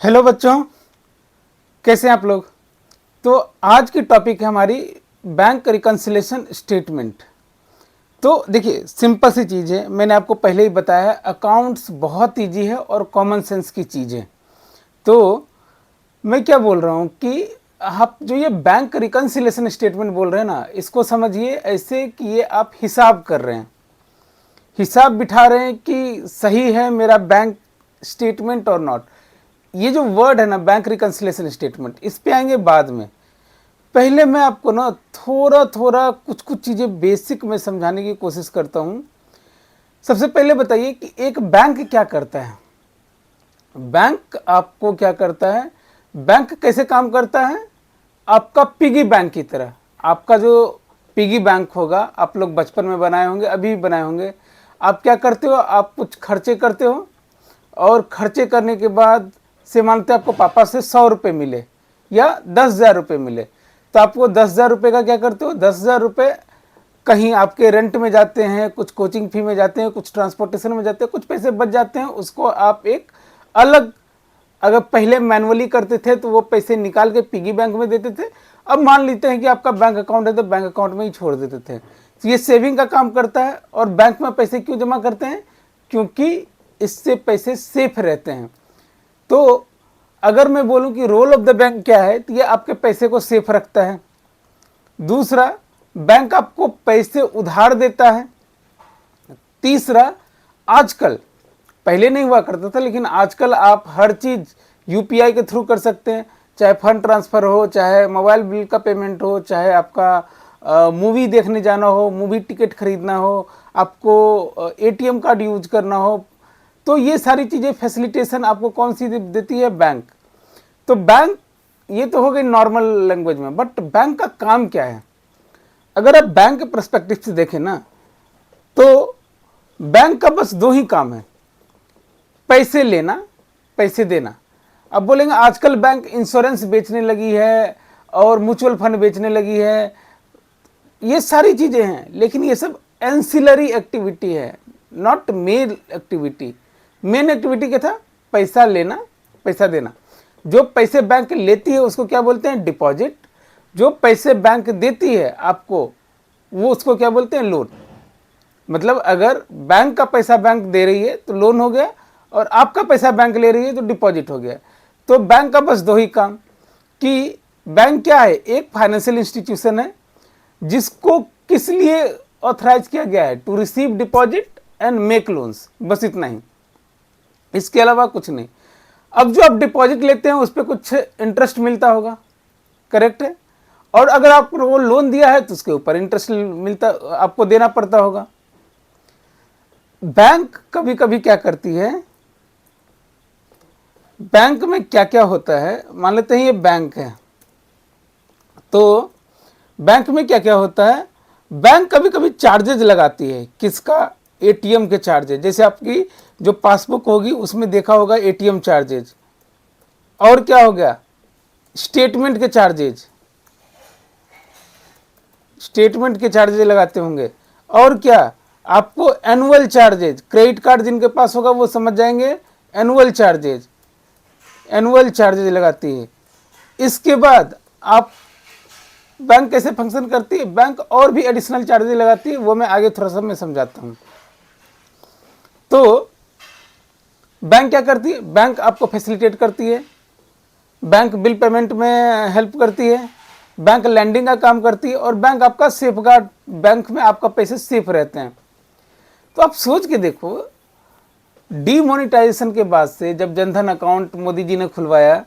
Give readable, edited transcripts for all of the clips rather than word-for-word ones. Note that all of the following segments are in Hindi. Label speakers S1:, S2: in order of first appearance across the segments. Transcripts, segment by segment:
S1: हेलो बच्चों, कैसे हैं आप लोग। तो आज की टॉपिक है हमारी बैंक रिकन्सिलेशन स्टेटमेंट। तो देखिए, सिंपल सी चीज़ है, मैंने आपको पहले ही बताया है, अकाउंट्स बहुत ईजी है और कॉमन सेंस की चीज़ें। तो मैं क्या बोल रहा हूँ कि आप जो ये बैंक रिकन्सिलेशन स्टेटमेंट बोल रहे हैं ना, इसको समझिए ऐसे कि ये आप हिसाब कर रहे हैं, हिसाब बिठा रहे हैं कि सही है मेरा बैंक स्टेटमेंट और नॉट। ये जो वर्ड है ना, बैंक रिकन्सिलेशन स्टेटमेंट, इस पे आएंगे बाद में। पहले मैं आपको ना थोड़ा थोड़ा कुछ कुछ चीज़ें बेसिक में समझाने की कोशिश करता हूँ। सबसे पहले बताइए कि एक बैंक क्या करता है। बैंक आपको क्या करता है, बैंक कैसे काम करता है, आपका पिगी बैंक की तरह। आपका जो पिगी बैंक होगा, आप लोग बचपन में बनाए होंगे, अभी भी बनाए होंगे। आप क्या करते हो, आप कुछ खर्चे करते हो और खर्चे करने के बाद से मानते आपको पापा से 100 रुपये मिले या 10,000 रुपये मिले, तो आपको 10,000 रुपये का क्या करते हो, 10,000 रुपये कहीं आपके रेंट में जाते हैं, कुछ कोचिंग फी में जाते हैं, कुछ ट्रांसपोर्टेशन में जाते हैं, कुछ पैसे बच जाते हैं। उसको आप एक अलग, अगर पहले मैनुअली करते थे तो वो पैसे निकाल के पिगी बैंक में देते थे। अब मान लेते हैं कि आपका बैंक अकाउंट है तो बैंक अकाउंट में ही छोड़ देते थे। तो ये सेविंग का काम करता है। और बैंक में पैसे क्यों जमा करते हैं, क्योंकि इससे पैसे सेफ रहते हैं। तो अगर मैं बोलूं कि रोल ऑफ द बैंक क्या है, तो ये आपके पैसे को सेफ रखता है। दूसरा, बैंक आपको पैसे उधार देता है। तीसरा, आजकल, पहले नहीं हुआ करता था लेकिन आजकल आप हर चीज़ यूपीआई के थ्रू कर सकते हैं, चाहे फंड ट्रांसफ़र हो, चाहे मोबाइल बिल का पेमेंट हो, चाहे आपका मूवी देखने जाना हो, मूवी टिकट खरीदना हो, आपको एटीएम कार्ड यूज करना हो। तो ये सारी चीज़ें फैसिलिटेशन आपको कौन सी देती है, बैंक। तो बैंक, ये तो हो गई नॉर्मल लैंग्वेज में, बट बैंक का काम क्या है। अगर आप बैंक के पर्सपेक्टिव से देखें ना, तो बैंक का बस दो ही काम है, पैसे लेना, पैसे देना। अब बोलेंगे आजकल बैंक इंश्योरेंस बेचने लगी है और म्यूचुअल फंड बेचने लगी है, ये सारी चीज़ें हैं, लेकिन ये सब एंसिलरी एक्टिविटी है, not main activity. Main activity क्या था, पैसा लेना, पैसा देना। जो पैसे बैंक लेती है उसको क्या बोलते हैं, डिपॉजिट। जो पैसे बैंक देती है आपको, वो उसको क्या बोलते हैं, लोन। मतलब अगर बैंक का पैसा बैंक दे रही है तो लोन हो गया, और आपका पैसा बैंक ले रही है तो डिपॉजिट हो गया। तो बैंक का बस दो ही काम, कि बैंक क्या है, एक फाइनेंशियल इंस्टीट्यूशन है जिसको किस लिए ऑथराइज किया गया है, to receive deposit and make loans, बस इतना ही, इसके अलावा कुछ नहीं। अब जो आप डिपॉजिट लेते हैं उस पर कुछ इंटरेस्ट मिलता होगा, करेक्ट है। और अगर आपको वो लोन दिया है तो उसके ऊपर इंटरेस्ट मिलता, आपको देना पड़ता होगा। बैंक कभी कभी क्या करती है, बैंक में क्या क्या होता है, मान लेते हैं ये बैंक है, तो बैंक में क्या क्या होता है, बैंक कभी कभी चार्जेज लगाती है। किसका, एटीएम के चार्जेज। जैसे आपकी जो पासबुक होगी उसमें देखा होगा एटीएम चार्जेज। और क्या हो गया, स्टेटमेंट के चार्जेज, स्टेटमेंट के चार्जेज लगाते होंगे। और क्या, आपको एनुअल चार्जेज, क्रेडिट कार्ड जिनके पास होगा वो समझ जाएंगे, एनुअल चार्जेज, एनुअल चार्जेज लगाती है। इसके बाद आप, बैंक कैसे फंक्शन करती है, बैंक और भी एडिशनल चार्जेज लगाती है, वो मैं आगे थोड़ा सा मैं समझाता हूँ। तो बैंक क्या करती है, बैंक आपको फैसिलिटेट करती है, बैंक बिल पेमेंट में हेल्प करती है, बैंक लैंडिंग का काम करती है, और बैंक आपका सेफ गार्ड, बैंक में आपका पैसे सेफ रहते हैं। तो आप सोच के देखो, डीमोनेटाइजेशन के बाद से जब जनधन अकाउंट मोदी जी ने खुलवाया,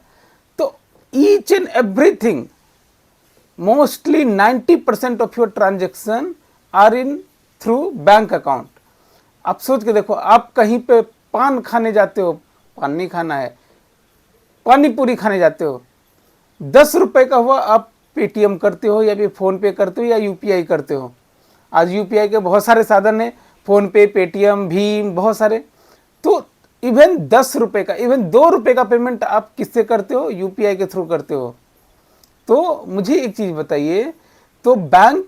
S1: तो each and everything, mostly 90% of your transaction are in through bank account. आप सोच के देखो, आप कहीं पे पान खाने जाते हो, पान नहीं खाना है, पानी पूरी खाने जाते हो, 10 रुपए का हुआ, आप पेटीएम करते हो या फिर फ़ोन पे करते हो या यूपीआई करते हो। आज यूपीआई के बहुत सारे साधन हैं, फ़ोन पे, पेटीएम, भीम, बहुत सारे। तो इवन 10 रुपए का, इवन 2 रुपए का पेमेंट आप किससे करते हो, यूपीआई के थ्रू करते हो। तो मुझे एक चीज़ बताइए, तो बैंक,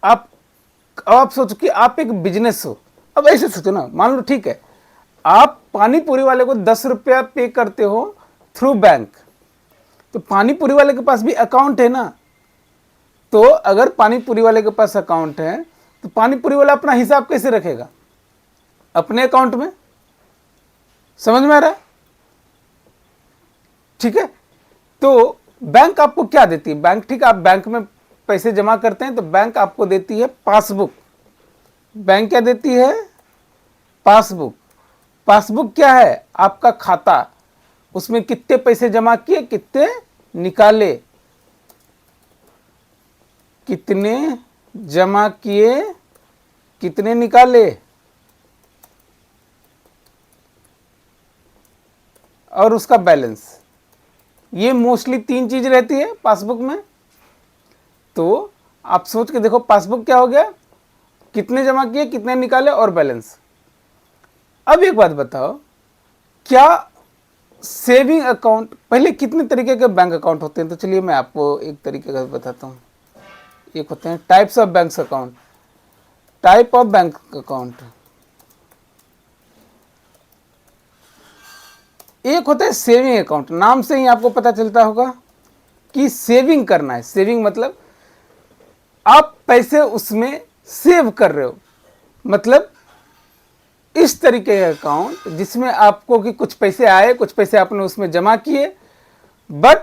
S1: आप सोचो कि आप एक बिजनेस हो। अब ऐसे सोचो ना, मान लो ठीक है, आप पानी पूरी वाले को 10 रुपया पे करते हो थ्रू बैंक। तो पानी पूरी वाले के पास भी अकाउंट है ना, तो अगर पानी पूरी वाले के पास अकाउंट है तो पानी पूरी वाला अपना हिसाब कैसे रखेगा? अपने अकाउंट में। समझ में आ रहा है? ठीक है। तो बैंक आपको क्या देती है? बैंक, ठीक है, आप बैंक में पैसे जमा करते हैं तो बैंक आपको देती है पासबुक। बैंक क्या देती है? पासबुक। पासबुक क्या है? आपका खाता, उसमें कितने पैसे जमा किए, कितने निकाले, कितने जमा किए, कितने निकाले, और उसका बैलेंस। ये मोस्टली 3 चीज रहती है पासबुक में। तो आप सोच के देखो, पासबुक क्या हो गया? कितने जमा किए, कितने निकाले, और बैलेंस। अब एक बात बताओ, क्या सेविंग अकाउंट, पहले कितने तरीके के बैंक अकाउंट होते हैं? तो चलिए मैं आपको एक तरीके का बताता हूँ। एक होते हैं types of bank account. Type of bank account, एक होता है सेविंग अकाउंट। नाम से ही आपको पता चलता होगा कि सेविंग करना है। सेविंग मतलब आप पैसे उसमें सेव कर रहे हो, मतलब इस तरीके का अकाउंट जिसमें आपको कि कुछ पैसे आए, कुछ पैसे आपने उसमें जमा किए, बट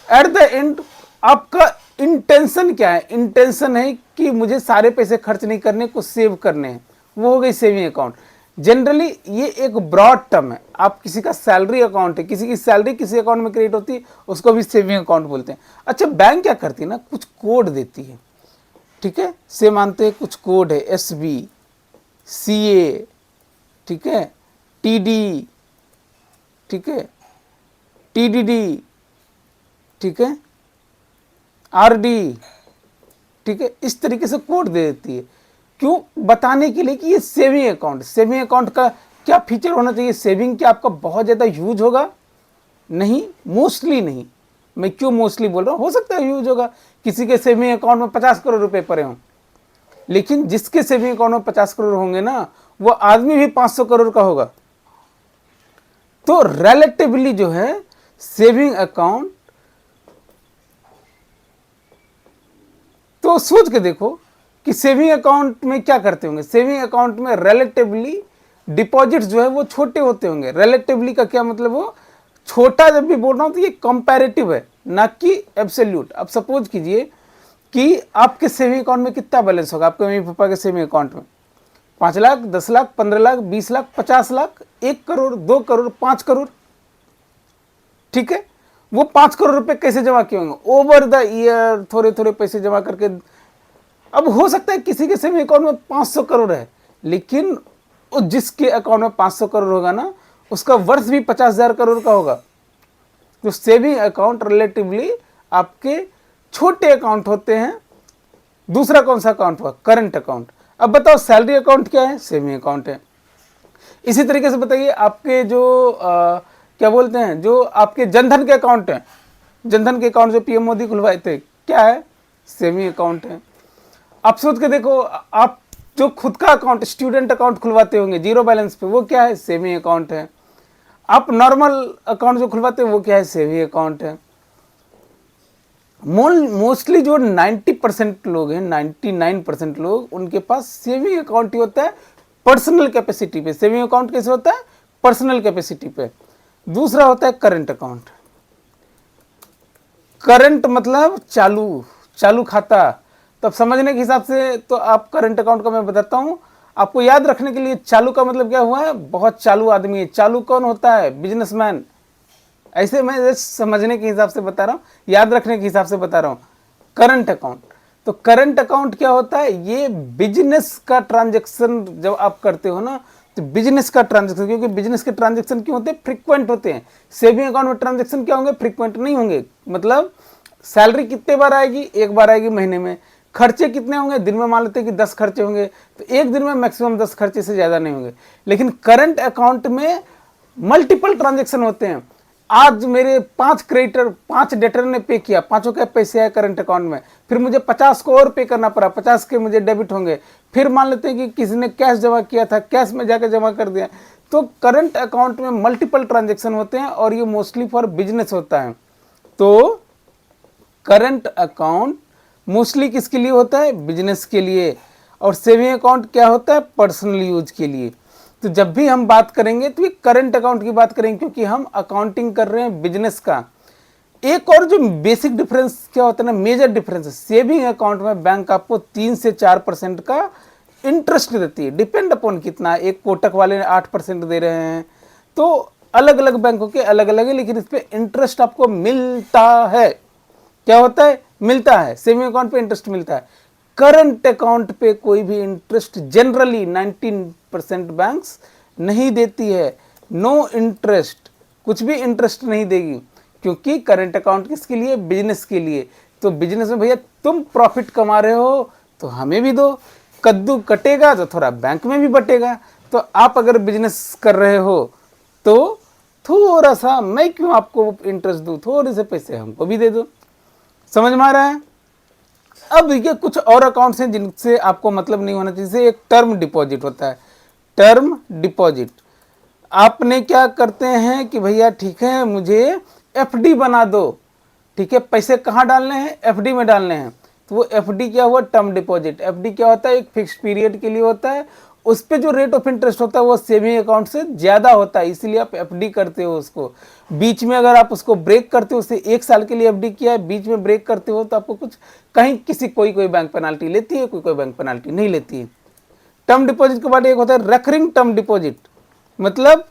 S1: एट द एंड आपका इंटेंशन क्या है? इंटेंशन है कि मुझे सारे पैसे खर्च नहीं करने, कुछ सेव करने हैं। वो हो गई सेविंग अकाउंट। जनरली ये एक ब्रॉड टर्म है। आप किसी का सैलरी अकाउंट है, किसी की सैलरी किसी अकाउंट में क्रिएट होती है, उसको भी सेविंग अकाउंट बोलते हैं। अच्छा, बैंक क्या करती है ना, कुछ कोड देती है। ठीक है, से मानते हैं कुछ कोड है, SB, CA, ठीक है, TD, ठीक है, TDD, ठीक है, RD, ठीक है, इस तरीके से कोड दे देती है। क्यों? बताने के लिए कि ये सेविंग अकाउंट। सेविंग अकाउंट का क्या फीचर होना चाहिए? सेविंग क्या आपका बहुत ज़्यादा यूज होगा? नहीं, मोस्टली नहीं। मैं क्यों मोस्टली बोल रहा हूँ? हो सकता है यूज होगा, किसी के सेविंग अकाउंट में 50 करोड़ रुपए पड़े हों, लेकिन जिसके सेविंग अकाउंट में 50 करोड़ होंगे ना, वो आदमी भी 500 करोड़ का होगा। तो रिलेटिवली जो है सेविंग अकाउंट, तो सोच के देखो कि सेविंग अकाउंट में क्या करते होंगे। सेविंग अकाउंट में रिलेटिवली डिपॉजिट्स जो है वो छोटे होते होंगे। रिलेटिवली का क्या मतलब? वो छोटा जब भी बोल रहा हूं तो ये कंपैरेटिव है, ना कि एब्सोल्यूट। अब सपोज कीजिए कि आपके सेविंग अकाउंट में कितना बैलेंस होगा? आपके मम्मी पापा के सेविंग अकाउंट में 5 लाख, 10 लाख, 15 लाख, 20 लाख, 50 लाख, 1 करोड़, 2 करोड़, 5 करोड़। ठीक है, वो 5 करोड़ रुपए कैसे जमा किए होंगे? ओवर द ईयर थोड़े थोड़े पैसे जमा करके। अब हो सकता है किसी के सेविंग अकाउंट में 500 करोड़ है, लेकिन जिसके अकाउंट में 500 करोड़ होगा ना, उसका वर्ष भी 50,000 करोड़ का होगा। तो सेविंग अकाउंट रिलेटिवली आपके छोटे अकाउंट होते हैं। दूसरा कौन सा अकाउंट हुआ? Current account. अब बताओ सैलरी अकाउंट क्या है? सेविंग अकाउंट है। इसी तरीके से बताइए आपके जो क्या बोलते हैं, जो आपके जनधन के अकाउंट हैं, जनधन के अकाउंट जो PM मोदी खुलवाए थे, क्या है? सेविंग अकाउंट है। आप सोच के देखो, आप जो खुद का अकाउंट, स्टूडेंट अकाउंट खुलवाते होंगे जीरो बैलेंस पे, वो क्या है? सेविंग अकाउंट है। आप नॉर्मल अकाउंट जो खुलवाते हैं वो क्या है? सेविंग अकाउंट है। मोस्टली जो 90% लोग हैं, 99% लोग, उनके पास सेविंग अकाउंट ही होता है पर्सनल कैपेसिटी पे। सेविंग अकाउंट कैसे होता है? पर्सनल कैपेसिटी पे। दूसरा होता है करंट अकाउंट। करंट मतलब चालू, चालू खाता। तब समझने के हिसाब से तो आप करंट अकाउंट का मैं बताता हूं आपको याद रखने के लिए। चालू का मतलब क्या हुआ है? बहुत चालू आदमी है। चालू कौन होता है? बिजनेसमैन। ऐसे मैं समझने के हिसाब से बता रहा हूँ, याद रखने के हिसाब से बता रहा हूँ। करंट अकाउंट, तो करंट अकाउंट क्या होता है? ये बिजनेस का ट्रांजैक्शन जब आप करते हो ना, तो बिजनेस का ट्रांजैक्शन, क्योंकि बिजनेस के ट्रांजैक्शन क्यों होते हैं? फ्रीक्वेंट होते हैं। सेविंग अकाउंट में ट्रांजैक्शन क्या होंगे? फ्रीक्वेंट नहीं होंगे। मतलब सैलरी कितने बार आएगी? एक बार आएगी महीने में। खर्चे कितने होंगे? दिन में मान लेते हैं कि 10 खर्चे होंगे, तो एक दिन में मैक्सिमम 10 खर्चे से ज़्यादा नहीं होंगे। लेकिन करंट अकाउंट में मल्टीपल ट्रांजैक्शन होते हैं। आज मेरे 5 क्रेडिटर, 5 डेटर ने पे किया, 5 के पैसे आए करंट अकाउंट में, फिर मुझे 50 को और पे करना पड़ा, 50 के मुझे डेबिट होंगे। फिर मान लेते हैं कि किसी ने कैश जमा किया था, कैश में जाकर जमा कर दिया, तो करंट अकाउंट में मल्टीपल ट्रांजैक्शन होते हैं और ये मोस्टली फॉर बिजनेस होता है। तो करंट अकाउंट मोस्टली किसके लिए होता है? बिजनेस के लिए। और सेविंग अकाउंट क्या होता है? पर्सनल यूज के लिए। तो जब भी हम बात करेंगे तो ये करंट अकाउंट की बात करेंगे, क्योंकि हम अकाउंटिंग कर रहे हैं बिजनेस का। एक और जो बेसिक डिफरेंस क्या होता है ना, मेजर डिफरेंस है, सेविंग अकाउंट में बैंक आपको 3 से 4% का इंटरेस्ट देती है, डिपेंड अपॉन कितना। एक कोटक वाले 8% दे रहे हैं, तो अलग अलग बैंकों के अलग अलग है, लेकिन इस पे इंटरेस्ट आपको मिलता है। क्या होता है? मिलता है। सेविंग अकाउंट पे इंटरेस्ट मिलता है। करंट अकाउंट पे कोई भी इंटरेस्ट जनरली 19% बैंक्स नहीं देती है। नो इंटरेस्ट, कुछ भी इंटरेस्ट नहीं देगी, क्योंकि करंट अकाउंट किसके लिए? बिजनेस के लिए। तो बिजनेस में भैया तुम प्रॉफिट कमा रहे हो तो हमें भी दो, कद्दू कटेगा तो थोड़ा बैंक में भी बटेगा। तो आप अगर बिजनेस कर रहे हो तो थोड़ा सा मैं क्यों आपको इंटरेस्ट दूं, थोड़े से पैसे हमको भी दे दो। समझ में आ रहा है? अब देखिए कुछ और अकाउंट्स हैं जिनसे आपको मतलब नहीं होना चाहिए। जैसे एक टर्म डिपॉजिट होता है। टर्म डिपॉजिट आपने क्या करते हैं कि भैया ठीक है मुझे एफडी बना दो, ठीक है, पैसे कहाँ डालने हैं? एफडी में डालने हैं। तो वो एफडी क्या हुआ? Term deposit. एफडी क्या होता है? एक फिक्स पीरियड के लिए होता है। उस पे जो रेट ऑफ इंटरेस्ट होता है वो सेविंग अकाउंट से ज़्यादा होता है, इसलिए आप एफडी करते हो उसको। बीच में अगर आप उसको ब्रेक करते हो, उससे 1 साल के लिए एफडी किया है, बीच में ब्रेक करते हो तो आपको कुछ कहीं कोई बैंक पेनाल्टी लेती है, कोई बैंक पेनाल्टी नहीं लेती है। टर्म डिपॉजिट के बाद एक होता है रेकरिंग टर्म डिपॉजिट, मतलब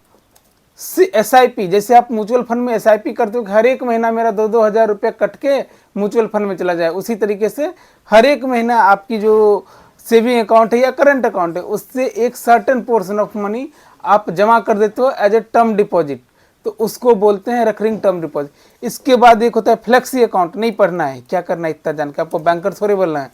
S1: SIP। जैसे आप म्यूचुअल फंड में SIP करते हो, हर एक महीना मेरा 2-2 हज़ार रुपया कट के म्यूचुअल फंड में चला जाए, उसी तरीके से हर एक महीना आपकी जो सेविंग अकाउंट है या करंट अकाउंट है उससे एक सर्टेन पोर्शन ऑफ मनी आप जमा कर देते हो एज ए टर्म डिपॉजिट, तो उसको बोलते हैं रेकरिंग टर्म डिपॉजिट। इसके बाद एक होता है फ्लेक्सी अकाउंट। नहीं पढ़ना है, क्या करना है इतना जान के, आपको बैंकर थोड़े बोलना है।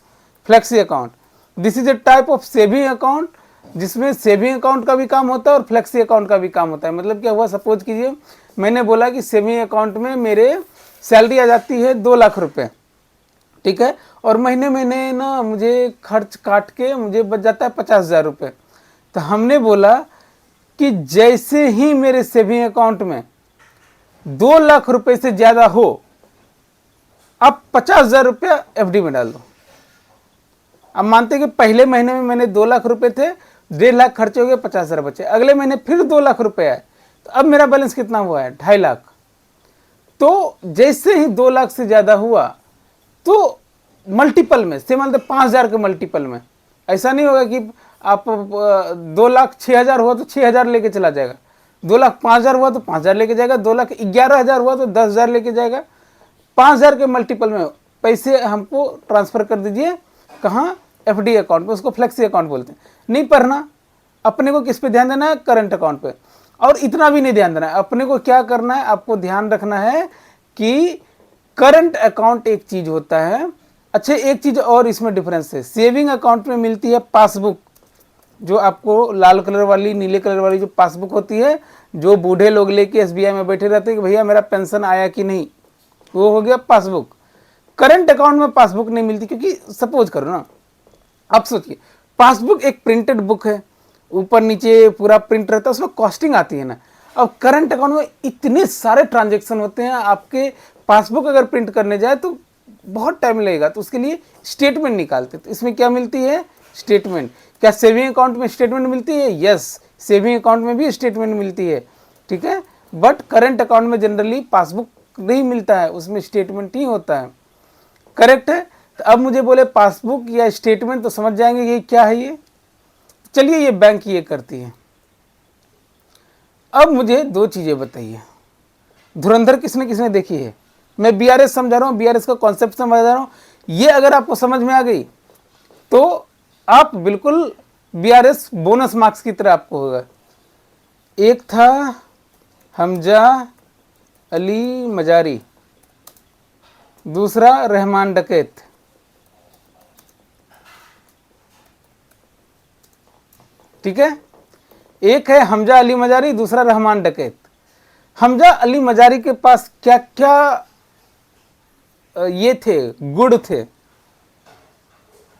S1: Flexi account, this is a type of saving account जिसमें सेविंग अकाउंट का भी काम होता है और फ्लेक्सी अकाउंट का भी काम होता है। मतलब क्या हुआ, सपोज कीजिए मैंने बोला कि सेविंग अकाउंट में मेरे सैलरी आ जाती है 2 लाख रुपए, ठीक है, और महीने महीने ना मुझे खर्च काट के मुझे बच जाता है 50,000 रुपये। तो हमने बोला कि जैसे ही मेरे सेविंग अकाउंट में 2 लाख रुपए से ज़्यादा हो, आप 50,000 रुपया एफडी में डाल दो। अब मानते कि पहले महीने में मैंने 2 लाख रुपए थे, 1.5 लाख खर्चे हो गए, 50,000 बचे। अगले महीने फिर 2 लाख रुपए आए, तो अब मेरा बैलेंस कितना हुआ है? 2.5 लाख। तो जैसे ही 2 लाख से ज़्यादा हुआ तो मल्टीपल में से, मतलब 5,000 के मल्टीपल में। ऐसा नहीं होगा कि आप 2 लाख 6,000 हुआ तो 6,000 लेके चला जाएगा, 2 लाख 5,000 हुआ तो 5,000 लेके जाएगा, 2 लाख 11,000 हुआ तो 10,000 लेके जाएगा। 5,000 के मल्टीपल में पैसे हमको ट्रांसफ़र कर दीजिए, कहाँ? एफडी अकाउंट पे, उसको फ्लेक्सी अकाउंट बोलते हैं। नहीं पढ़ना, अपने को किस पे ध्यान देना है? करंट अकाउंट पे। और इतना भी नहीं ध्यान देना है, अपने को क्या करना है, आपको ध्यान रखना है कि करंट अकाउंट एक चीज होता है। अच्छा, एक चीज और इसमें डिफरेंस है, सेविंग अकाउंट में मिलती है पासबुक, जो आपको लाल कलर वाली, नीले कलर वाली जो पासबुक होती है, जो बूढ़े लोग लेके SBI में बैठे रहते हैं कि भैया मेरा पेंशन आया कि नहीं, वो हो गया पासबुक। करंट अकाउंट में पासबुक नहीं मिलती, क्योंकि सपोज करो ना, आप सोचिए पासबुक एक प्रिंटेड बुक है, ऊपर नीचे पूरा प्रिंट रहता है, उसमें कॉस्टिंग आती है ना। अब करंट अकाउंट में इतने सारे ट्रांजैक्शन होते हैं, आपके पासबुक अगर प्रिंट करने जाए तो बहुत टाइम लगेगा, तो उसके लिए स्टेटमेंट निकालते। तो इसमें क्या मिलती है? स्टेटमेंट। क्या सेविंग अकाउंट में स्टेटमेंट मिलती है? यस, सेविंग अकाउंट में भी स्टेटमेंट मिलती है, ठीक है, बट करंट अकाउंट में जनरली पासबुक नहीं मिलता है, उसमें स्टेटमेंट ही होता है। करेक्ट है? तो अब मुझे बोले पासबुक या स्टेटमेंट, तो समझ जाएंगे ये क्या है। ये चलिए, ये बैंक ये करती है। अब मुझे 2 चीजें बताइए, धुरंधर किसने किसने देखी है? मैं BRS समझा रहा हूँ, BRS का कॉन्सेप्ट समझा रहा हूँ। ये अगर आपको समझ में आ गई तो आप बिल्कुल BRS बोनस मार्क्स की तरह आपको होगा। एक था हमजा अली मजारी, दूसरा रहमान डकैत। ठीक है, एक है हमजा अली मजारी, दूसरा रहमान डकैत। हमजा अली मजारी के पास क्या क्या ये थे, गुण थे?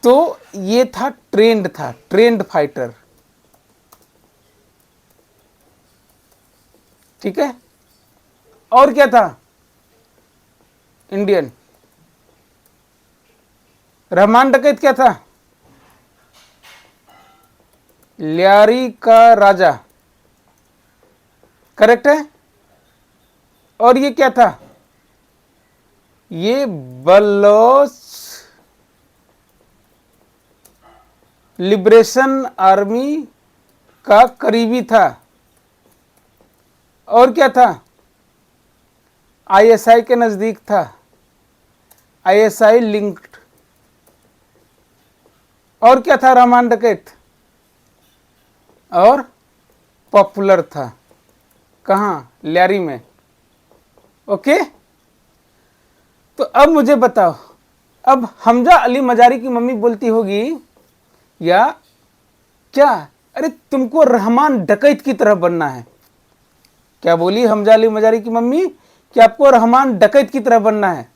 S1: तो ये था ट्रेंड फाइटर। ठीक है। और क्या था? इंडियन। रहमान डकैत क्या था? ल्यारी का राजा, करेक्ट है। और ये क्या था? ये बलोच लिबरेशन आर्मी का करीबी था। और क्या था? आईएसआई के नजदीक था, आईएसआई लिंक्ड। और क्या था रहमान डकैत? और पॉपुलर था। कहाँ? ल्यारी में। ओके। तो अब मुझे बताओ, अब हमजा अली मजारी की मम्मी बोलती होगी या क्या, अरे तुमको रहमान डकैत की तरह बनना है। क्या बोली हमजा अली मजारी की मम्मी? कि आपको रहमान डकैत की तरह बनना है।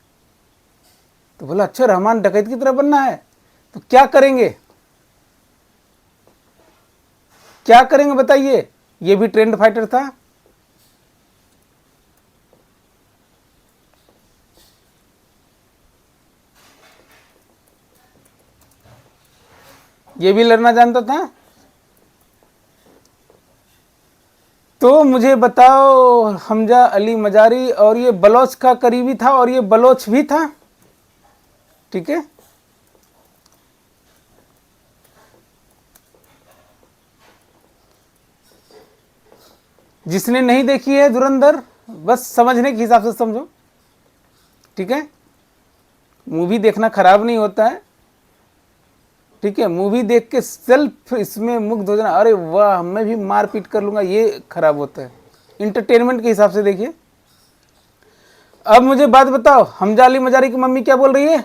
S1: तो बोला अच्छा रहमान डकैत की तरह बनना है, तो क्या करेंगे? क्या करेंगे बताइए। ये भी ट्रेंड फाइटर था। ये भी लड़ना जानता था। तो मुझे बताओ, हमजा अली मजारी और ये बलोच का करीबी था और ये बलोच भी था, ठीक है। जिसने नहीं देखी है धुरंधर, बस समझने के हिसाब से समझो, ठीक है। मूवी देखना खराब नहीं होता है, ठीक है। मूवी देख के सेल्फ इसमें मुग्ध हो जाना, अरे वाह मैं भी मारपीट कर लूंगा, ये खराब होता है। इंटरटेनमेंट के हिसाब से देखिए। अब मुझे बात बताओ, हमजा अली मजारी की मम्मी क्या बोल रही है?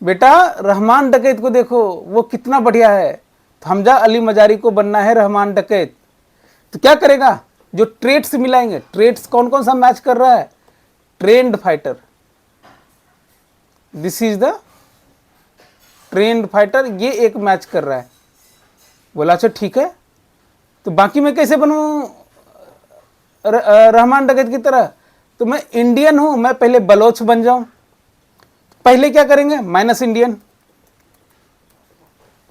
S1: बेटा रहमान डकैत को देखो, वो कितना बढ़िया है। तो हमजा अली मजारी को बनना है रहमान डकैत, तो क्या करेगा? जो ट्रेड्स मिलाएंगे, ट्रेड्स कौन कौन सा मैच कर रहा है? Trend fighter, this is the trend fighter, ये एक मैच कर रहा है। बोला अच्छा ठीक है, तो बाकी मैं कैसे बनूं रहमान डकैत की तरह? तो मैं इंडियन हूं, मैं पहले बलोच बन जाऊं। पहले क्या करेंगे? माइनस इंडियन,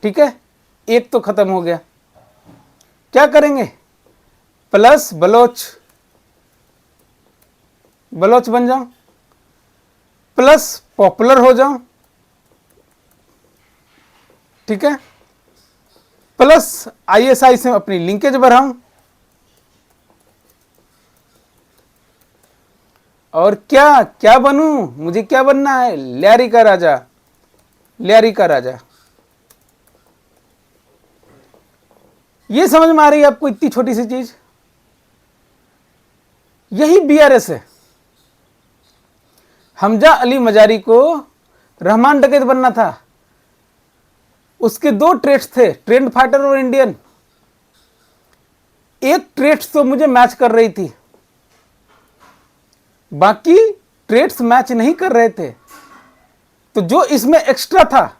S1: ठीक है, एक तो खत्म हो गया। क्या करेंगे? प्लस बलोच, बलोच बन जाऊं, प्लस पॉपुलर हो जाऊं, ठीक है, प्लस आईएसआई से अपनी लिंकेज बढ़ाऊं, और क्या क्या बनूं? मुझे क्या बनना है? ल्यारी का राजा, ल्यारी का राजा। ये समझ में आ रही है आपको इतनी छोटी सी चीज? यही बीआरएस है। हमजा अली मजारी को रहमान डकैत बनना था, उसके दो ट्रेड्स थे, ट्रेंड फाइटर और इंडियन। एक ट्रेड्स तो मुझे मैच कर रही थी, बाकी ट्रेड्स मैच नहीं कर रहे थे। तो जो इसमें एक्स्ट्रा था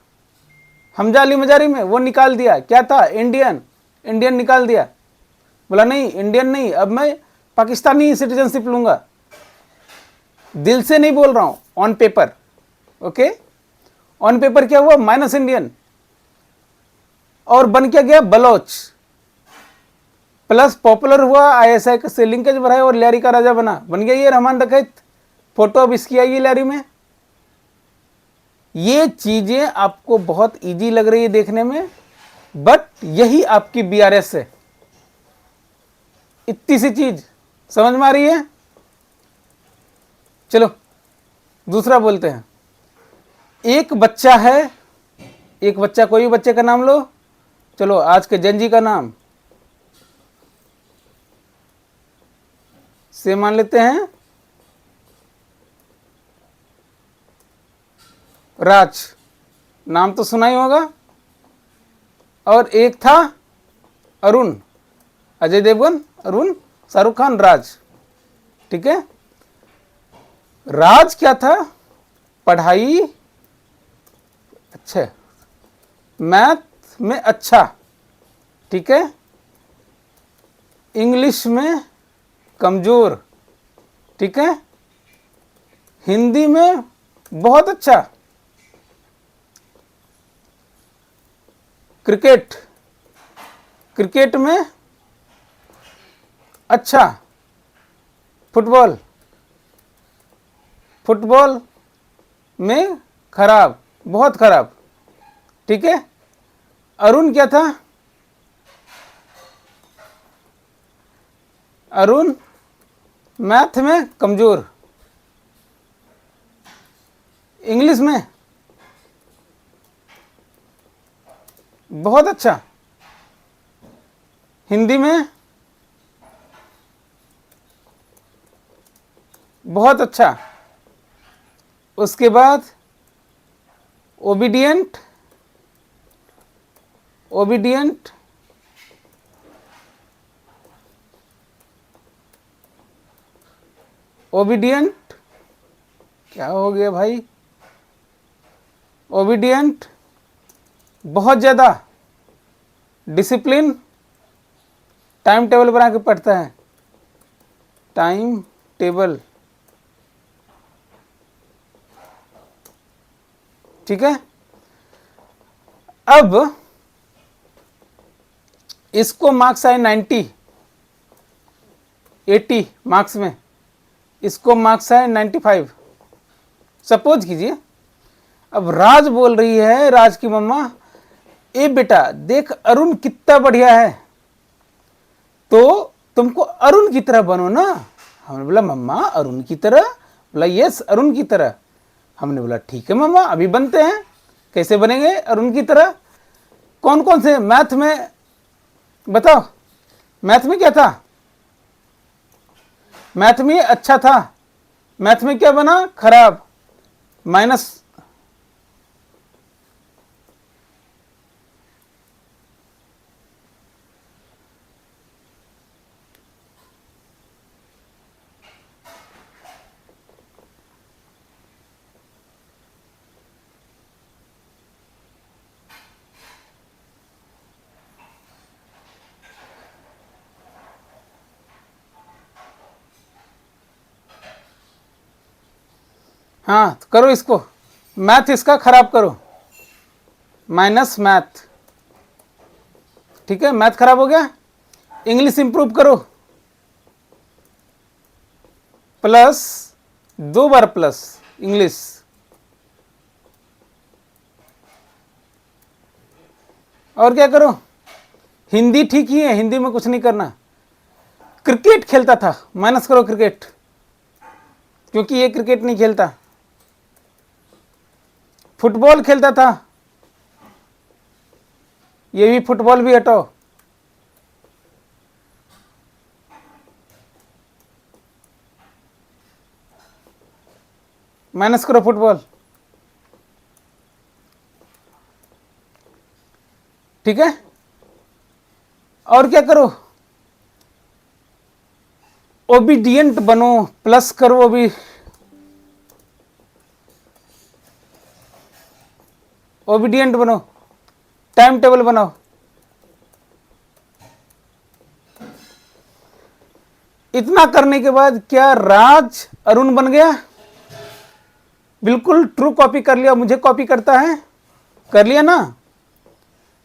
S1: हमजा अली मजारी में, वो निकाल दिया। क्या था? इंडियन, इंडियन निकाल दिया। बोला नहीं इंडियन नहीं, अब मैं पाकिस्तानी सिटीजनशिप लूंगा। दिल से नहीं बोल रहा हूं, on paper. Okay, on paper क्या हुआ? Minus Indian. और बन क्या गया? बलोच। प्लस पॉपुलर हुआ, आईएसआई से लिंकेज बढ़ाया और ल्यारी का राजा बना, बन गया ये रहमान डकैत। फोटो अब इसकी आई है ल्यारी में। ये चीजें आपको बहुत इजी लग रही है देखने में, बट यही आपकी बीआरएस है। इतनी सी चीज समझ में आ रही है? चलो दूसरा बोलते हैं। एक बच्चा है, एक बच्चा, कोई भी बच्चे का नाम लो। चलो आज के जंजी का नाम से मान लेते हैं राज, नाम तो सुना ही होगा। और एक था अरुण, अजय देवगन, अरुण, शाहरुख खान, राज, ठीक है। राज क्या था? पढ़ाई अच्छा, मैथ में अच्छा, ठीक है, इंग्लिश में कमजोर। ठीक है, हिंदी में बहुत अच्छा। क्रिकेट, क्रिकेट में अच्छा। फुटबॉल, फुटबॉल में खराब, बहुत खराब। ठीक है, अरुण क्या था? अरुण मैथ में कमजोर। इंग्लिश में बहुत अच्छा। हिंदी में बहुत अच्छा। उसके बाद ओबीडियंट, ओबीडियंट, ओबीडियंट, क्या हो गया भाई? ओबीडियंट, बहुत ज़्यादा। डिसिप्लिन, टाइम टेबल बना के पढ़ता है, टाइम टेबल। ठीक है, अब इसको मार्क्स आए 90, 80 मार्क्स में, इसको मार्क्स आए 95। सपोज कीजिए अब राज बोल रही है, राज की मम्मा, ए बेटा देख अरुण कितना बढ़िया है, तो तुमको अरुण की तरह बनो ना। हमने बोला मम्मा अरुण की तरह? बोला यस अरुण की तरह। हमने बोला ठीक है मम्मा अभी बनते हैं। कैसे बनेंगे अरुण की तरह? कौन कौन से मैथ में बताओ? मैथ में क्या था? मैथ में अच्छा था, मैथ में क्या बना? खराब, माइनस। हाँ तो करो इसको, मैथ इसका खराब करो, माइनस मैथ। ठीक है, मैथ खराब हो गया। इंग्लिश इंप्रूव करो, प्लस, 2 बार प्लस इंग्लिश। और क्या करो? हिंदी ठीक ही है, हिंदी में कुछ नहीं करना। क्रिकेट खेलता था, माइनस करो क्रिकेट, क्योंकि ये क्रिकेट नहीं खेलता। फुटबॉल खेलता था, ये भी फुटबॉल भी हटाओ। माइनस करो फुटबॉल। ठीक है, और क्या करो? ओबीडियंट बनो, प्लस करो ओबीडियंट बनो, टाइम टेबल बनाओ। इतना करने के बाद क्या राज अरुण बन गया? बिल्कुल ट्रू कॉपी कर लिया, मुझे कॉपी करता है, कर लिया ना?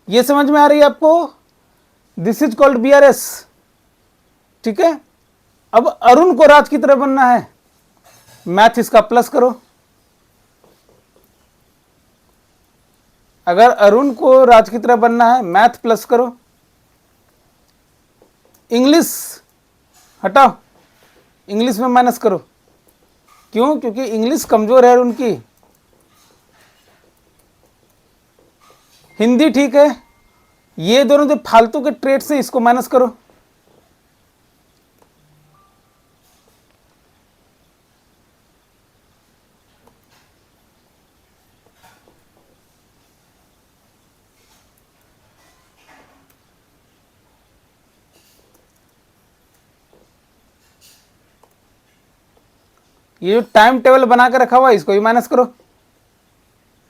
S1: ये समझ में आ रही है आपको? This is called BRS. ठीक है, अब अरुण को राज की तरह बनना है, मैथ इसका प्लस करो। अगर अरुण को राज की तरह बनना है, मैथ प्लस करो। इंग्लिश हटाओ, इंग्लिश में माइनस करो। क्यों? क्योंकि इंग्लिश कमजोर है उनकी। हिंदी ठीक है, ये दोनों जो फालतू के ट्रेड्स हैं इसको माइनस करो। ये जो टाइम टेबल बना के रखा हुआ है इसको भी माइनस करो,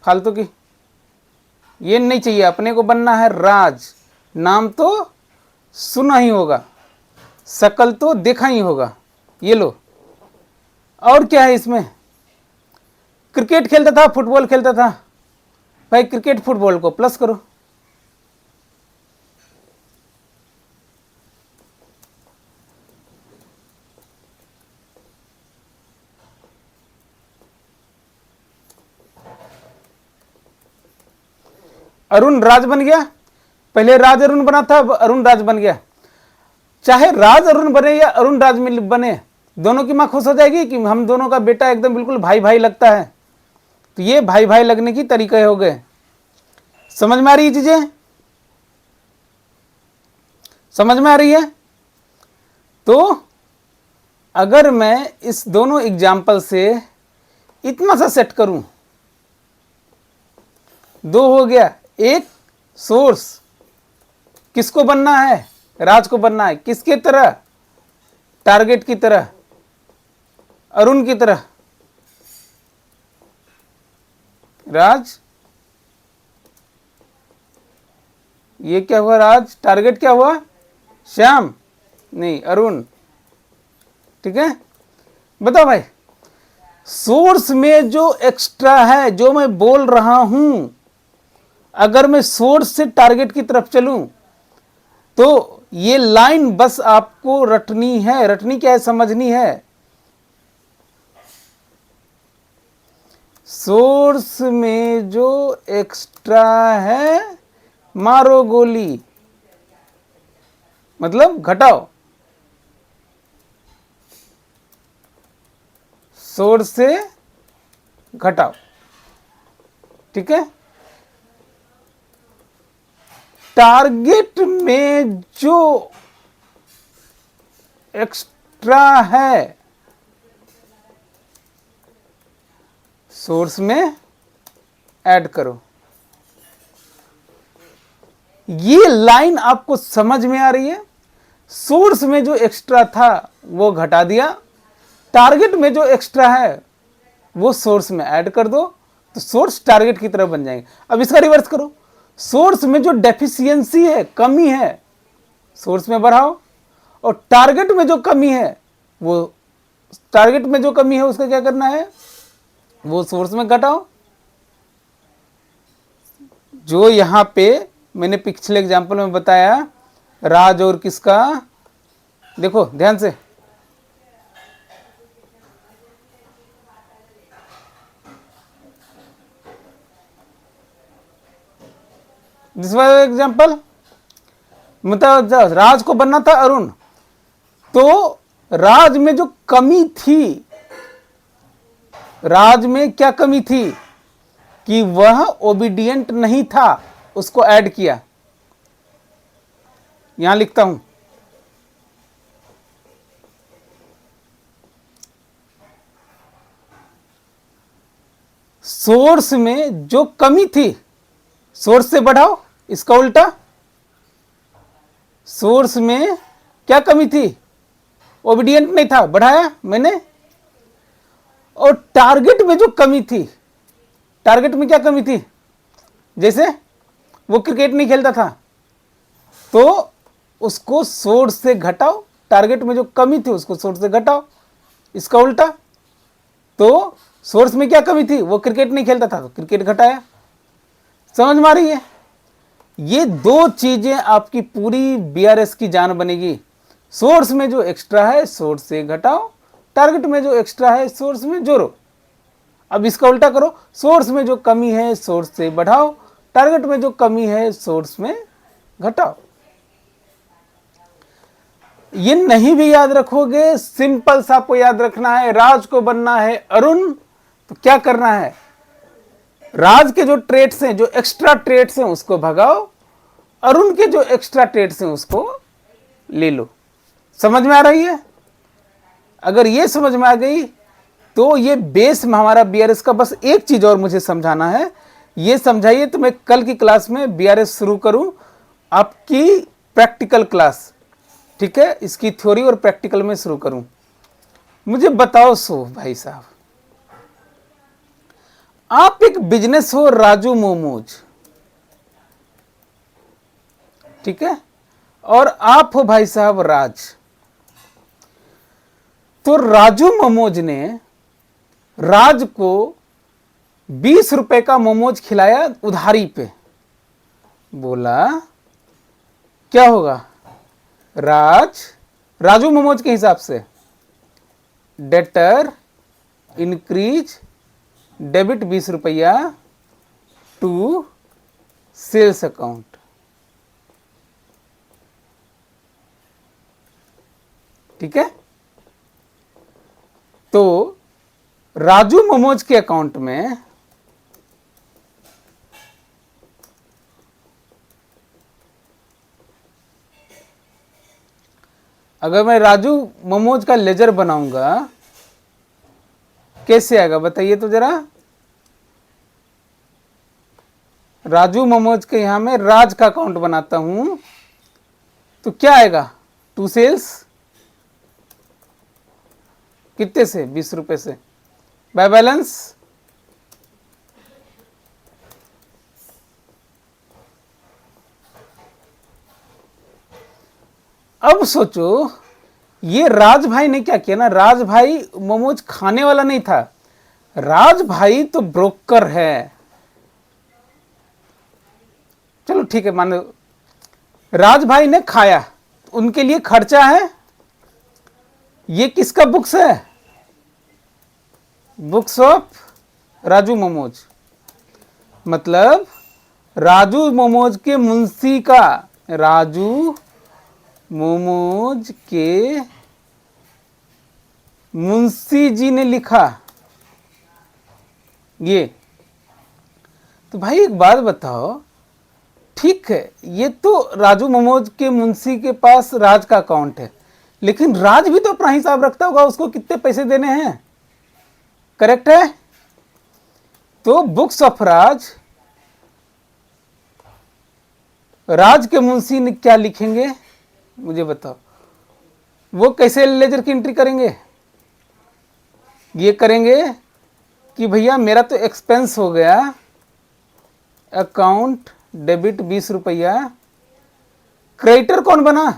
S1: फालतू की। ये नहीं चाहिए, अपने को बनना है राज। नाम तो सुना ही होगा, शकल तो देखा ही होगा। ये लो। और क्या है इसमें, क्रिकेट खेलता था, फुटबॉल खेलता था, भाई क्रिकेट फुटबॉल को प्लस करो। अरुण राज बन गया, पहले राज अरुण बना था, अब अरुण राज बन गया। चाहे राज अरुण बने या अरुण राज बने, दोनों की मां खुश हो जाएगी कि हम दोनों का बेटा एकदम बिल्कुल भाई भाई लगता है। तो ये भाई भाई लगने की तरीके हो गए। समझ में आ रही है चीजें, समझ में आ रही है। तो अगर मैं इस दोनों एग्जाम्पल से इतना सा सेट करूं, दो हो गया। एक सोर्स किसको बनना है, राज को बनना है, किसके तरह, टारगेट की तरह, अरुण की तरह। राज, ये क्या हुआ, राज, टारगेट क्या हुआ, श्याम, नहीं अरुण। ठीक है, बताओ भाई, सोर्स में जो एक्स्ट्रा है, जो मैं बोल रहा हूं, अगर मैं सोर्स से टारगेट की तरफ चलूं तो ये लाइन बस आपको रटनी है। रटनी क्या है, समझनी है। सोर्स में जो एक्स्ट्रा है मारो गोली, मतलब घटाओ। सोर्स से घटाओ, ठीक है। टारगेट में जो एक्स्ट्रा है सोर्स में ऐड करो। ये लाइन आपको समझ में आ रही है। सोर्स में जो एक्स्ट्रा था वो घटा दिया, टारगेट में जो एक्स्ट्रा है वो सोर्स में ऐड कर दो, तो सोर्स टारगेट की तरफ बन जाएंगे। अब इसका रिवर्स करो, सोर्स में जो डेफिशिएंसी है, कमी है, सोर्स में बढ़ाओ, और टारगेट में जो कमी है, वो टारगेट में जो कमी है उसका क्या करना है, वो सोर्स में घटाओ। जो यहां पे मैंने पिछले एग्जांपल में बताया, राज और किसका, देखो ध्यान से, दिस वाज एग्जांपल। मतलब राज को बनना था अरुण, तो राज में जो कमी थी, राज में क्या कमी थी कि वह ओबीडियंट नहीं था, उसको ऐड किया। यहां लिखता हूं, सोर्स में जो कमी थी, सोर्स से बढ़ाओ, इसका उल्टा। सोर्स में क्या कमी थी, ओबीडियंट नहीं था, बढ़ाया मैंने। और टारगेट में जो कमी थी, टारगेट में क्या कमी थी, जैसे वो क्रिकेट नहीं खेलता था, तो उसको सोर्स से घटाओ। टारगेट में जो कमी थी उसको सोर्स से घटाओ, इसका उल्टा। तो सोर्स में क्या कमी थी, वो क्रिकेट नहीं खेलता था, तो क्रिकेट घटाया। समझ में आ रही है। ये दो चीजें आपकी पूरी बीआरएस की जान बनेगी। सोर्स में जो एक्स्ट्रा है सोर्स से घटाओ, टारगेट में जो एक्स्ट्रा है सोर्स में जोड़ो। अब इसका उल्टा करो, सोर्स में जो कमी है सोर्स से बढ़ाओ, टारगेट में जो कमी है सोर्स में घटाओ। ये नहीं भी याद रखोगे, सिंपल सा आपको याद रखना है। राज को बनना है अरुण, तो क्या करना है, राज के जो ट्रेड्स हैं, जो एक्स्ट्रा ट्रेड्स हैं उसको भगाओ, अरुण के जो एक्स्ट्रा ट्रेड्स हैं उसको ले लो। समझ में आ रही है। अगर ये समझ में आ गई तो ये बेस में हमारा बीआरएस का। बस एक चीज और मुझे समझाना है, ये समझाइए तो मैं कल की क्लास में बीआरएस शुरू करूं, आपकी प्रैक्टिकल क्लास। ठीक है, इसकी थ्योरी और प्रैक्टिकल में शुरू करूं। मुझे बताओ सो भाई साहब, आप एक बिजनेस हो राजू मोमोज, ठीक है, और आप हो भाई साहब राज। तो राजू मोमोज ने राज को 20 रुपए का मोमोज खिलाया उधारी पे। बोला क्या होगा? राजू मोमोज के हिसाब से डेटर इंक्रीज डेबिट 20 रुपया टू सेल्स अकाउंट। ठीक है, तो राजू मोमोज के अकाउंट में अगर मैं राजू मोमोज का लेजर बनाऊंगा कैसे आएगा बताइए तो जरा। राजू मोमोज के यहां में राज का अकाउंट बनाता हूं तो क्या आएगा? टू सेल्स कितने से? 20 रुपए से बाय बैलेंस अब सोचो ये राज भाई ने क्या किया ना, राज भाई मोमोज खाने वाला नहीं था, राज भाई तो ब्रोकर है। चलो ठीक है, मान लो राज भाई ने खाया, उनके लिए खर्चा है। ये किसका बुक्स है? बुक्स ऑफ राजू मोमोज, मतलब राजू मोमोज के मुंशी का, राजू मोमोज के मुंशी जी ने लिखा ये। तो भाई एक बात बताओ, ठीक है ये तो राजू मोमोज के मुंशी के पास राज का अकाउंट है, लेकिन राज भी तो अपना हिसाब रखता होगा, उसको कितने पैसे देने हैं। करेक्ट है? तो बुक्स ऑफ राज के मुंशी ने क्या लिखेंगे मुझे बताओ। वो कैसे लेजर की एंट्री करेंगे? ये करेंगे कि भैया मेरा तो एक्सपेंस हो गया, अकाउंट डेबिट 20 रुपया। क्रेडिटर कौन बना?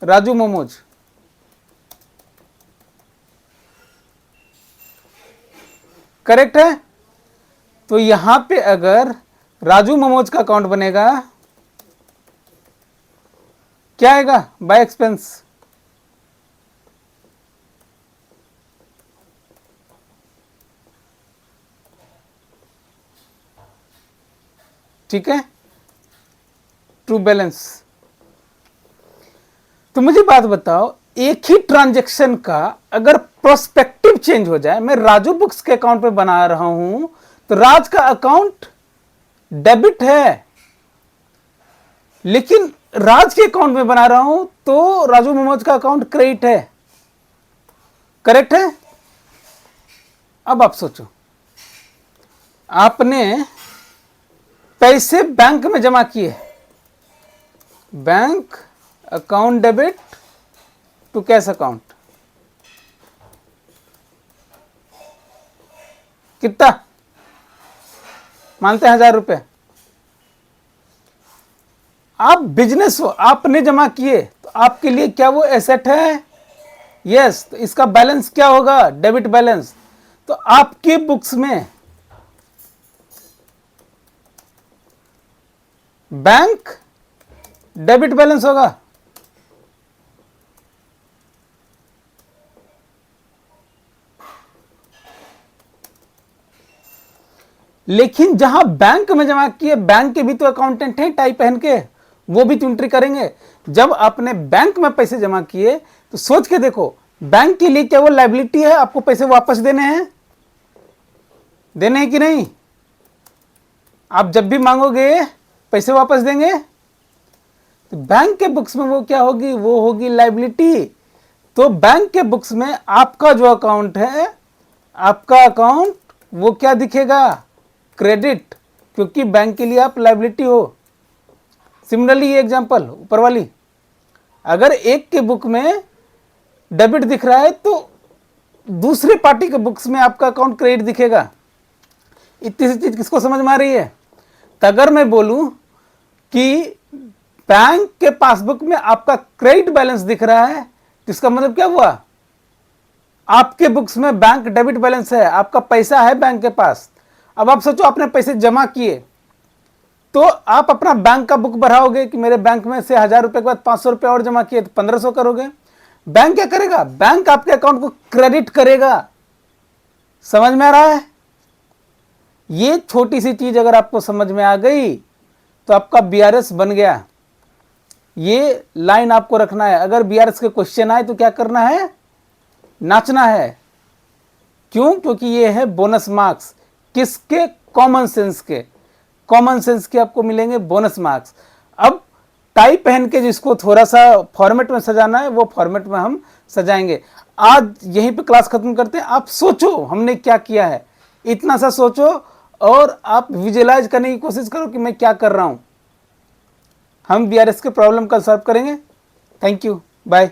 S1: राजू मोमोज। करेक्ट है? तो यहां पे अगर राजू मोमोज का अकाउंट बनेगा क्या आएगा? By expense. ठीक है, ट्रू बैलेंस। तो मुझे बात बताओ, एक ही ट्रांजैक्शन का अगर प्रोस्पेक्टिव चेंज हो जाए, मैं राजू बुक्स के अकाउंट पे बना रहा हूं तो राज का अकाउंट डेबिट है, लेकिन राज के अकाउंट में बना रहा हूं तो राजू मोमोज का अकाउंट क्रेडिट है। करेक्ट है? अब आप सोचो, आपने पैसे बैंक में जमा किए, bank account debit to cash account, कितना मानते हैं? 1000 रुपए। आप बिजनेस हो, आपने जमा किए तो आपके लिए क्या वो एसेट है? यस। तो इसका बैलेंस क्या होगा? Debit balance. तो आपके बुक्स में बैंक डेबिट बैलेंस होगा। लेकिन जहां बैंक में जमा किए, बैंक के भी तो अकाउंटेंट हैं टाई पहन के, वो भी तो एंट्री करेंगे। जब आपने बैंक में पैसे जमा किए तो सोच के देखो, बैंक के लिए क्या वो लायबिलिटी है? आपको पैसे वापस देने हैं? देने हैं कि नहीं? आप जब भी मांगोगे पैसे वापस देंगे। तो बैंक के बुक्स में वो क्या होगी? वो होगी लायबिलिटी। तो बैंक के बुक्स में आपका जो अकाउंट है, आपका अकाउंट वो क्या दिखेगा? क्रेडिट, क्योंकि बैंक के लिए आप लायबिलिटी हो। सिमिलरली ये एग्जांपल ऊपर वाली, अगर एक के बुक में डेबिट दिख रहा है तो दूसरे पार्टी के बुक्स में आपका अकाउंट क्रेडिट दिखेगा। इतनी सी चीज किसको समझ में आ रही है? तो अगर मैं बोलूं कि बैंक के पासबुक में आपका क्रेडिट बैलेंस दिख रहा है तो इसका मतलब क्या हुआ? आपके बुक्स में बैंक डेबिट बैलेंस है, आपका पैसा है बैंक के पास। अब आप सोचो आपने पैसे जमा किए, तो आप अपना बैंक का बुक बढ़ाओगे कि मेरे बैंक में से 1000 रुपए के बाद 500 रुपए और जमा किए तो 1500 करोगे। बैंक क्या करेगा? बैंक आपके अकाउंट को क्रेडिट करेगा। समझ में आ रहा है? ये छोटी सी चीज अगर आपको समझ में आ गई तो आपका बीआरएस बन गया। ये लाइन आपको रखना है। अगर बीआरएस के क्वेश्चन आए तो क्या करना है? नाचना है। क्यों? क्योंकि ये है बोनस मार्क्स। किसके? कॉमन सेंस के। कॉमन सेंस के आपको मिलेंगे बोनस मार्क्स। अब टाई पहन के जिसको थोड़ा सा फॉर्मेट में सजाना है वो फॉर्मेट में हम सजाएंगे। आज यहीं पे क्लास खत्म करते हैं। आप सोचो हमने क्या किया है, इतना सा सोचो और आप विजुअलाइज करने की कोशिश करो कि मैं क्या कर रहा हूं। हम बीआरएस के प्रॉब्लम कल सॉल्व करेंगे। Thank you, bye.